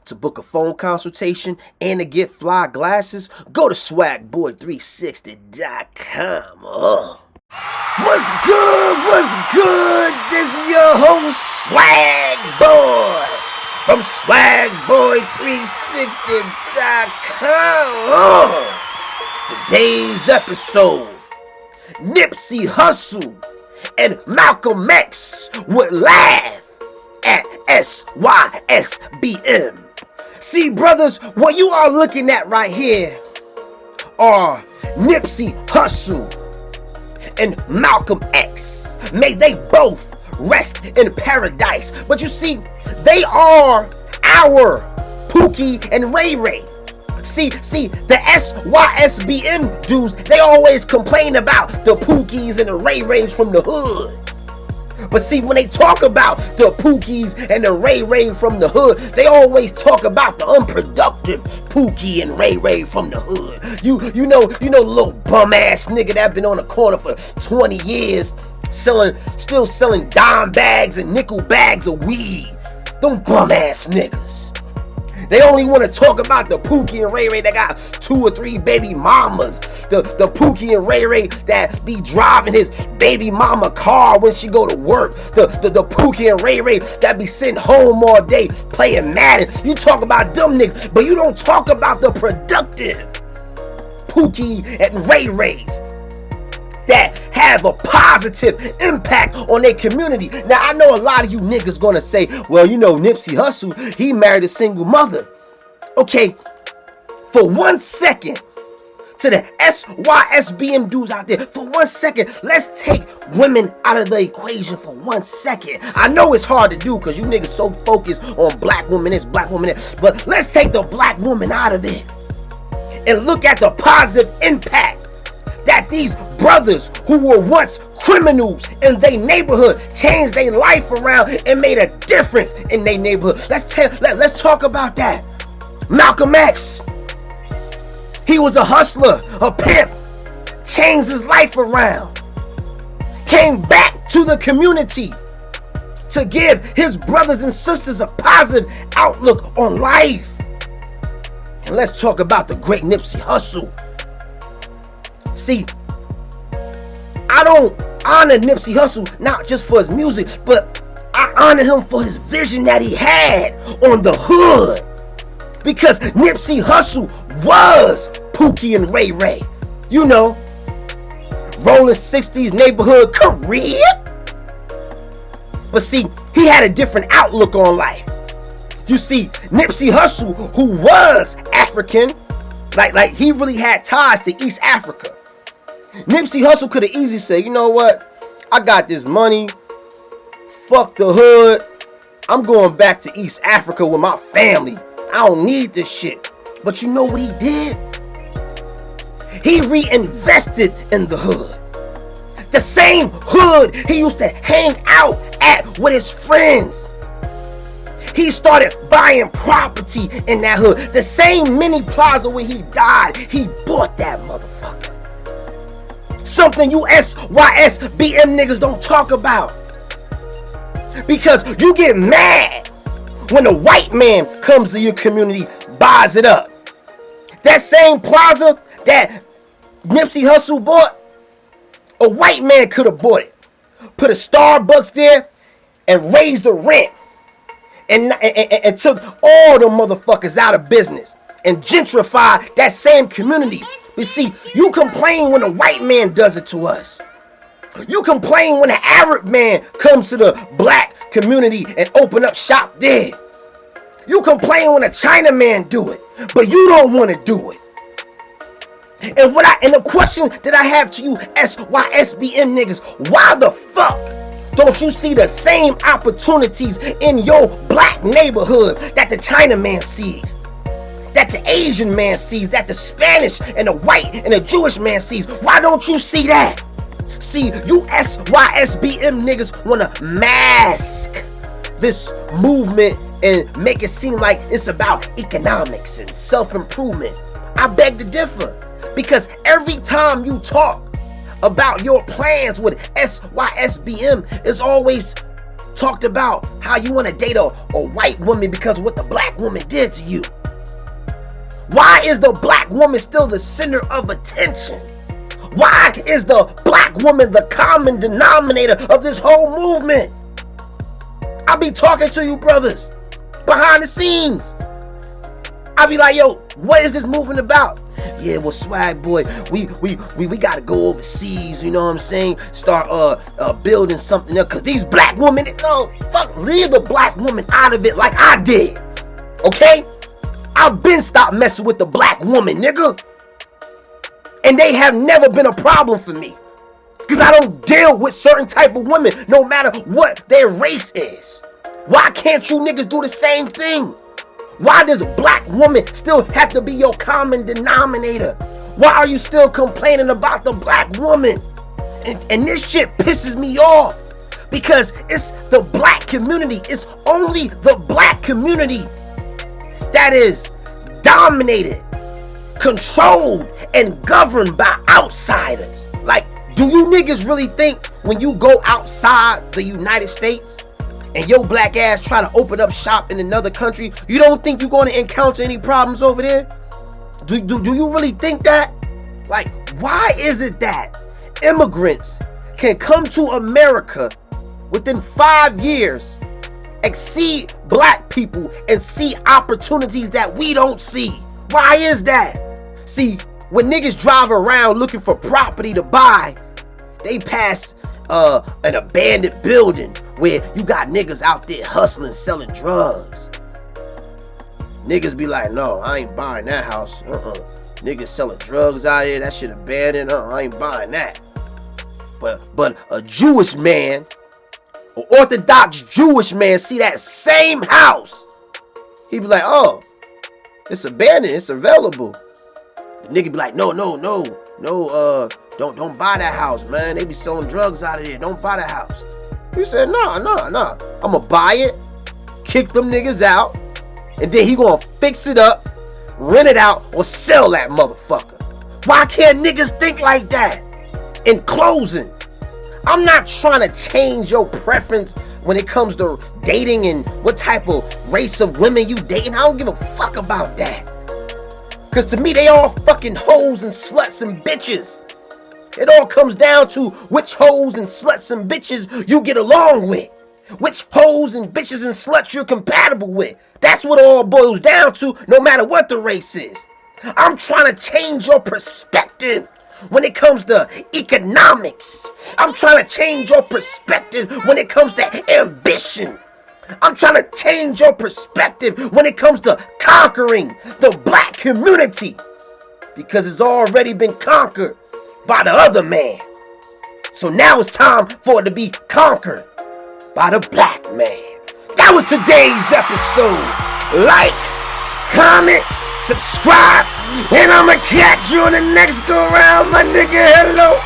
To book a phone consultation and to get fly glasses, go to swagboy360.com. What's good? What's good? This is your host, Swag Boy, from swagboy360.com. Today's episode, Nipsey Hussle and malcolmx would laugh at SYSBM. See, brothers, what you are looking at right here are Nipsey Hussle and malcolmx. May they both rest in paradise. But you see, they are our Pookie and Ray Ray. See, the SYSBM dudes, they always complain about the Pookies and the Ray Rays from the hood. But see, when they talk about the Pookies and the Ray Ray from the hood, they always talk about the unproductive Pookie and Ray Ray from the hood. You know, little bum ass nigga that been on the corner for 20 years, still selling dime bags and nickel bags of weed. Them bum ass niggas. They only want to talk about the Pookie and Ray Ray that got 2 or 3 baby mamas. The Pookie and Ray Ray that be driving his baby mama car when she go to work. The Pookie and Ray Ray that be sitting home all day playing Madden. You talk about them niggas, but you don't talk about the productive Pookie and Ray Rays that have a positive impact on their community. Now, I know a lot of you niggas gonna say, well, you know, Nipsey Hussle, he married a single mother. Okay, for 1 second, to the SYSBM dudes out there, for 1 second, let's take women out of the equation for 1 second. I know it's hard to do because you niggas so focused on black women this, black woman that, but let's take the black woman out of it and look at the positive impact that these brothers who were once criminals in their neighborhood changed their life around and made a difference in their neighborhood. Let's talk about that. malcolmx, he was a hustler, a pimp, changed his life around, came back to the community to give his brothers and sisters a positive outlook on life. And let's talk about the great Nipsey Hussle. See, I don't honor Nipsey Hussle not just for his music, but I honor him for his vision that he had on the hood. Because Nipsey Hussle was Pookie and Ray Ray. You know, rolling 60s neighborhood career. But see, he had a different outlook on life. You see, Nipsey Hussle, who was African, like he really had ties to East Africa. Nipsey Hussle could have easily said, you know what? I got this money. Fuck the hood. I'm going back to East Africa with my family. I don't need this shit. But you know what he did? He reinvested in the hood. The same hood he used to hang out at with his friends. He started buying property in that hood. The same mini plaza where he died, he bought that motherfucker. Something you SYSBM niggas don't talk about. Because you get mad when a white man comes to your community, buys it up. That same plaza that Nipsey Hussle bought, a white man could have bought it. Put a Starbucks there and raised the rent. And took all the motherfuckers out of business and gentrified that same community. But see, you complain when a white man does it to us. You complain when an Arab man comes to the black community and open up shop there. You complain when a China man do it, but you don't want to do it. And the question that I have to you SYSBM niggas, why the fuck don't you see the same opportunities in your black neighborhood that the China man sees? That the Asian man sees, that the Spanish and the white and the Jewish man sees? Why don't you see that? See, you SYSBM niggas want to mask this movement and make it seem like it's about economics and self-improvement. I beg to differ, because every time you talk about your plans with SYSBM, is always talked about how you want to date a white woman because of what the black woman did to you. Why is the black woman still the center of attention? Why is the black woman the common denominator of this whole movement? I be talking to you brothers behind the scenes. I be like, yo, what is this movement about? Yeah, well, swag boy, we gotta go overseas, you know what I'm saying? Start building something else, cause these black women, no, fuck, leave the black woman out of it like I did. Okay? I've been stopped messing with the black woman, nigga. And they have never been a problem for me. Cause I don't deal with certain type of women, no matter what their race is. Why can't you niggas do the same thing? Why does a black woman still have to be your common denominator? Why are you still complaining about the black woman? And this shit pisses me off because it's the black community. It's only the black community that is dominated, controlled, and governed by outsiders. Like, do you niggas really think when you go outside the United States and your black ass try to open up shop in another country, you don't think you're going to encounter any problems over there? Do you really think that? Like, why is it that immigrants can come to America within 5 years, exceed black people, and see opportunities that we don't see? Why is that? See, when niggas drive around looking for property to buy, they pass an abandoned building where you got niggas out there hustling, selling drugs. Niggas be like, no, I ain't buying that house. Niggas selling drugs out here, that shit abandoned. I ain't buying that. But a Jewish man, an Orthodox Jewish man, see that same house, he be like, oh, it's abandoned, it's available. The nigga be like, no, don't buy that house, man. They be selling drugs out of there. Don't buy that house. He said, nah. I'ma buy it, kick them niggas out, and then he gonna fix it up, rent it out, or sell that motherfucker. Why can't niggas think like that? In closing, I'm not trying to change your preference when it comes to dating and what type of race of women you dating. I don't give a fuck about that. Cause to me, they all fucking hoes and sluts and bitches. It all comes down to which hoes and sluts and bitches you get along with. Which hoes and bitches and sluts you're compatible with. That's what it all boils down to, no matter what the race is. I'm trying to change your perspective when it comes to economics. I'm trying to change your perspective when it comes to ambition. I'm trying to change your perspective when it comes to conquering the black community. Because it's already been conquered by the other man. So now it's time for it to be conquered by the black man. That was today's episode. Like, comment, subscribe, and I'ma catch you on the next go round, my nigga. Hello.